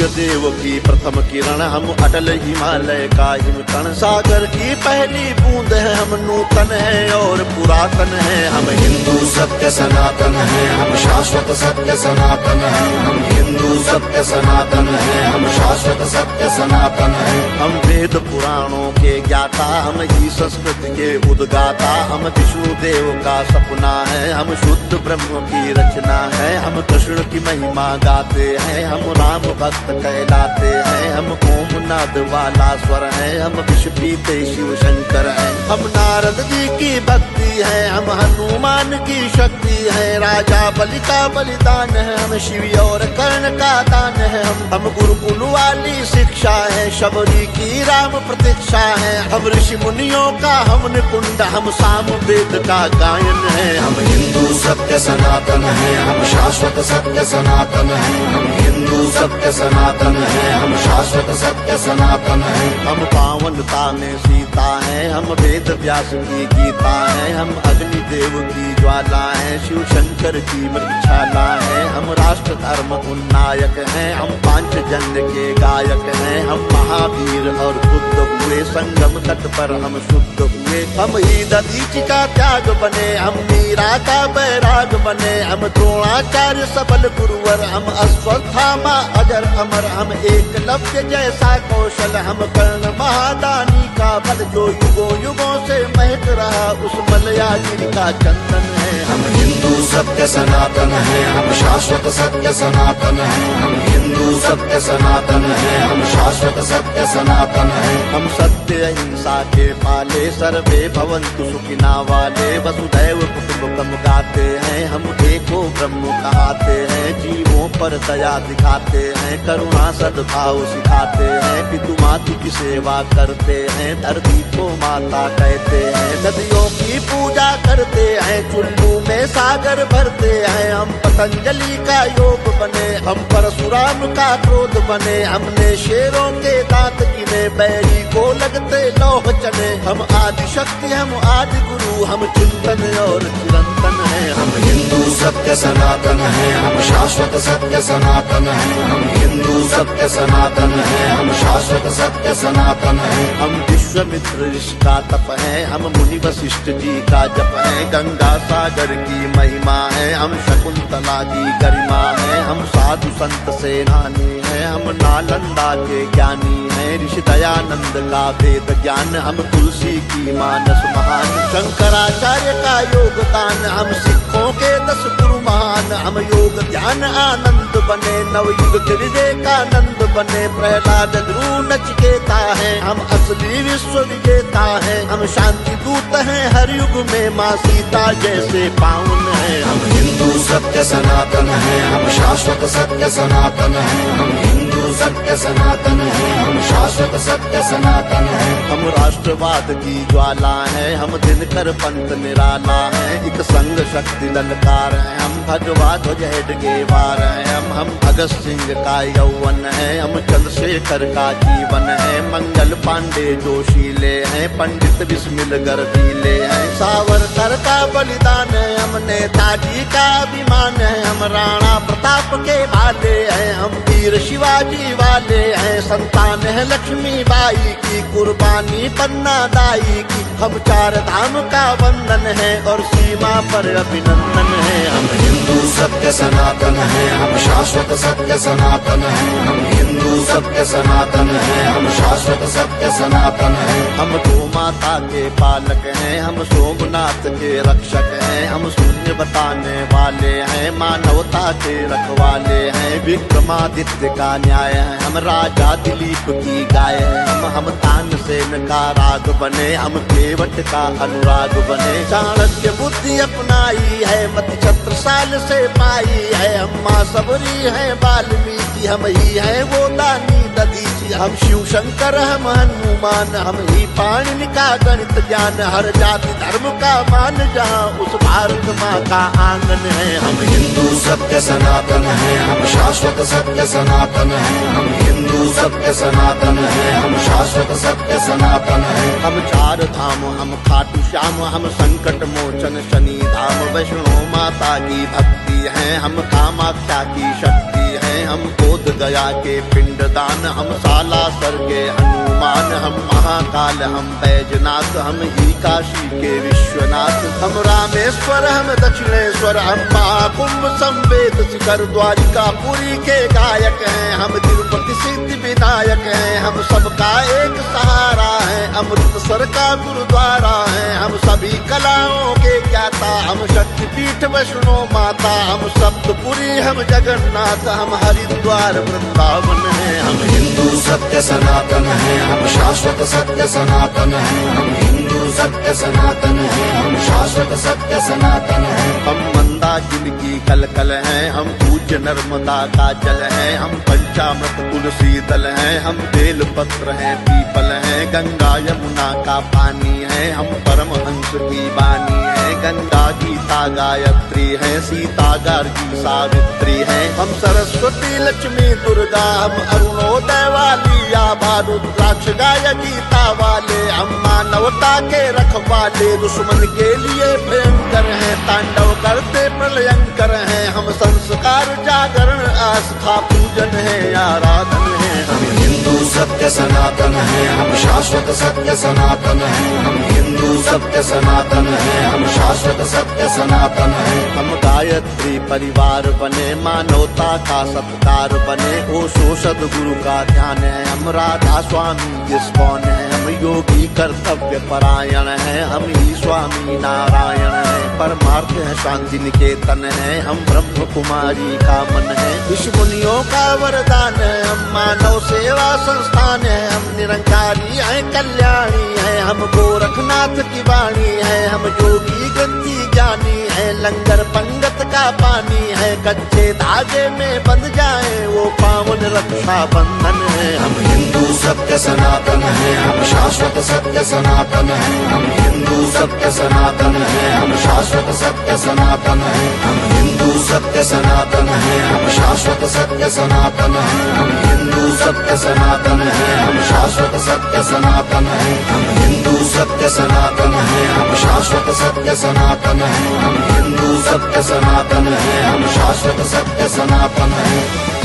देव की प्रथम किरण, हम अटल हिमालय का हिमकण। सागर की पहली बूंद है, हम नूतन है और पुरातन है। हम हिंदू सत्य सनातन है, हम शाश्वत सत्य सनातन है। हम हिंदू सत्य सनातन है, हम शाश्वत सत्य सनातन है। हम वेद पुराणों के ज्ञाता, हम ही संस्कृत के उद्गाता। हम विष्णु देव का सपना है, हम शुद्ध ब्रह्म की रचना है। हम कृष्ण की महिमा गाते हैं, हम राम भक्त कहलाते हैं। हम ओम नाद वाला स्वर है, हम विष पीते शिव शंकर है। हम नारद जी की भक्ति है, हम हनुमान की शक्ति है। राजा बलि का बलिदान है, हम शिव और कर्ण का दान है। हम गुरुकुल वाली शिक्षा है, शबरी की राम प्रतीक्षा है। हम ऋषि मुनियों का हम निकुंड, हम साम वेद का गायन है। हम हिंदू सत्य सनातन है, हम शाश्वत सत्य सनातन है। हम हिंदू सत्य सनातन है, हम शाश्वत सत्य सनातन है। हम पावनता में सीता है, हम वेद व्यास की गीता है। हम अग्नि देव की ज्वाला है, शिव शंकर की मृक्षाला है। हम राष्ट्र धर्म उन्नायक हैं, हम पांचजन्य के गायक हैं। हम महावीर और बुद्ध हुए, संगम तट पर हम शुद्ध हुए। हम ही दधीचि का त्याग बने, हम मीरा का बैराग बने। हम द्रोणाचार्य सबल गुरुवर, हम अश्वत्थामा अजर अमर। हम एकलव्य जैसा कौशल, हम कर्ण महादानी का बल। जो युगों युगों से महक रहा, उस मलयागिरी का चंदन है। हम हिंदू सत्य सनातन है, हम शाश्वत सत्य सनातन है। हम हिंदू सत्य सनातन है, हम शाश्वत सत्य सनातन है। हम सत्य अहिंसा के पाले, सर्वे भवन्तु सुखिना वाले। वसुधैव कुटुम्बकम् गाते हैं, हम एको ब्रह्म कहाते हैं। जीवों पर दया दिखाते हैं, करुणा सद्भाव सिखाते हैं। पितु मातु की सेवा करते हैं, धरती को माता कहते हैं। नदियों की पूजा करते हैं, चुल्लू में सागर भरते हैं। हम पतंजलि का योग बने, हम परशुराम का क्रोध बने। हमने शेरों के दांत गिने, बैरी को लगते लौह चने। हम आदि शक्ति, हम आदि गुरु, हम चिंतन और चिरंतन है। हम हिंदू सत्य सनातन है, हम शाश्वत सत्य सनातन है। हम हिंदू सत्य सनातन है, हम शाश्वत सत्य सनातन है। हम विश्वामित्र ऋषि का तप है, हम मुनि वशिष्ठ जी का जप है। गंगा सागर की महिमा है, हम शकुंतला की गरिमा है। हम साधु संत सेनानी है, हम नालंदा के ज्ञानी है। ऋषि दयानंद का वेद ज्ञान, हम तुलसी की मानस महान। शंकराचार्य का योगदान, हम सिखों के 10 गुरु महान। हम योग ध्यान आनंद बने, नवयुग के विवेकानंद बने। प्रहलाद ध्रुव नचिकेता है, हम असली विश्व विजेता है। हम शांति दूत हैं हर युग में, माँ सीता जैसे पावन है। हम हिंदू सत्य सनातन है, हम शाश्वत सत्य सनातन है। हम हिंदू सत्य सनातन है, हम शाश्वत सत्य सनातन है। हम राष्ट्रवाद की ज्वाला है, हम दिनकर पंथ निराला है। एक संग शक्ति ललकार है, हम भगवा ध्वज हेडगेवार है। हम भगत सिंह का यौवन है, हम चंद्रशेखर का जीवन है। मंगल पांडे जोशीले हैं, पंडित बिस्मिल गर्दीले हैं। सावरकर का बलिदान है, हम नेताजी का अभिमान है। हम राणा प्रताप के भाले हैं, हम वीर शिवाजी वाले हैं। संतान है लक्ष्मी बाई की, कुर्बानी पन्ना दाई की। हम 4 धाम का वंदन है और सीमा पर अभिनंदन है। हम हिंदू सत्य सनातन है, हम शाश्वत सत्य सनातन है। हम हिंदू सत्य सनातन है, हम शाश्वत सत्य सनातन है। हम गौ माता के पालक हैं, हम सोमनाथ के रक्षक हैं। हम शून्य बताने वाले हैं, मानवता के रखवाले हैं। विक्रमादित्य का न्याय है, हम राजा दिलीप की गाय है। हम तानसेन का राग बने, हम केवट का अनुराग बने। चाणक्य बुद्धि अपनाई है, मति छत्रसाल से पाई है। हम माँ सबरी है वाल्मीकि, हम ही है वो दानी दधीचि। हम शिव शंकर, हम हनुमान, हम ही पाणिनि का गणित ज्ञान। हर जाति धर्म का मान जहाँ, उस भारत माँ का आंगन है। हम हिंदू सत्य सनातन है, हम शाश्वत सत्य सनातन है। हम हिंदू सत्य सनातन है, हम शाश्वत सत्य सनातन है। हम 4 धाम, हम खाटू श्याम, हम संकट मोचन शनि धाम। वैष्णो माता की भक्ति है, हम कामाख्या की शक्ति है। हम हम बोध गया के पिंडदान, हम सालासर के हनुमान, हम महाकाल, हम बैजनाथ, हम ही काशी के विश्वनाथ, हम रामेश्वर, हम दक्षिणेश्वर, हम महाकुंभ संवेद शिखर द्वारिका पुरी के गायक हैं, हम तिरुपति सिद्धि विनायक हैं, हम सबका एक सहारा है, अमृतसर का गुरुद्वारा है, हम सभी कलाओं के ज्ञाता, हम शक्तिपीठ वैष्णो माता, हम सप्तपुरी, हम जगन्नाथ, हम हरिद्वार वृंदावन है, हम हिंदू सत्य सनातन है, हम शाश्वत सत्य सनातन है, हम हिंदू सत्य सनातन है, हम शाश्वत सत्य सनातन है। हम मंदाकिनी की कलकल हैं, हम पूज्य नर्मदा का जल है, हम पंचामृत तुलसी दल हैं, हम बेल पत्र हैं, पीपल हैं, गंगा यमुना का पानी है, हम परमहंस की वाणी है, गंगा गीता गायत्री है, सीता गार्गी सावित्री है, हम सरस्वती लक्ष्मी दुर्गा, हम अरुणोदय वाली या रुद्राक्ष गाय गीता वाले, हम मानवता के रखवाले, दुश्मन के लिए भयंकर हैं, तांडव करते प्रलयंकर हैं, हम संस्कार जागरण आस्था पूजन है, आराधन है। हम हिंदू सत्य सनातन है, हम शाश्वत सत्य सनातन है, हम हिंदू सत्य सनातन है, हम शाश्वत सत्य सनातन है। हम गायत्री परिवार बने, मानवता का सत्कार बने, ओशो सद्गुरु का ध्यान है, हम राधा स्वामी इस्कॉन है, हम योगी कर्तव्य परायण है, हम ही स्वामी नारायण है, परमार्थ है शांति निकेतन है, हम ब्रह्म कुमारी का मन है, ऋषि मुनियों का वरदान है, हम मानव सेवा संस्थान है, हम निरंकारी हैं कल्याणी है, हम गोरखनाथ की वाणी है, हम योगी ग्रंथी ज्ञानी है, लंगर पंगत का पानी है, कच्चे धागे में बंध जाए वो पावन रक्षा बंधन है। हम हिंदू सत्य सनातन है, हम शाश्वत सत्य सनातन है, हम हिंदू सत्य सनातन है, हम शाश्वत सत्य सनातन है, हम हिंदू सत्य सनातन है, हम शाश्वत सत्य सनातन है, हम हिंदू सत्य सनातन है, हम शाश्वत सत्य सनातन है, हम हिंदू सत्य सनातन है, हम शाश्वत सत्य सनातन है, हम हिंदू सत्य सनातन है, हम शाश्वत सत्य सनातन है।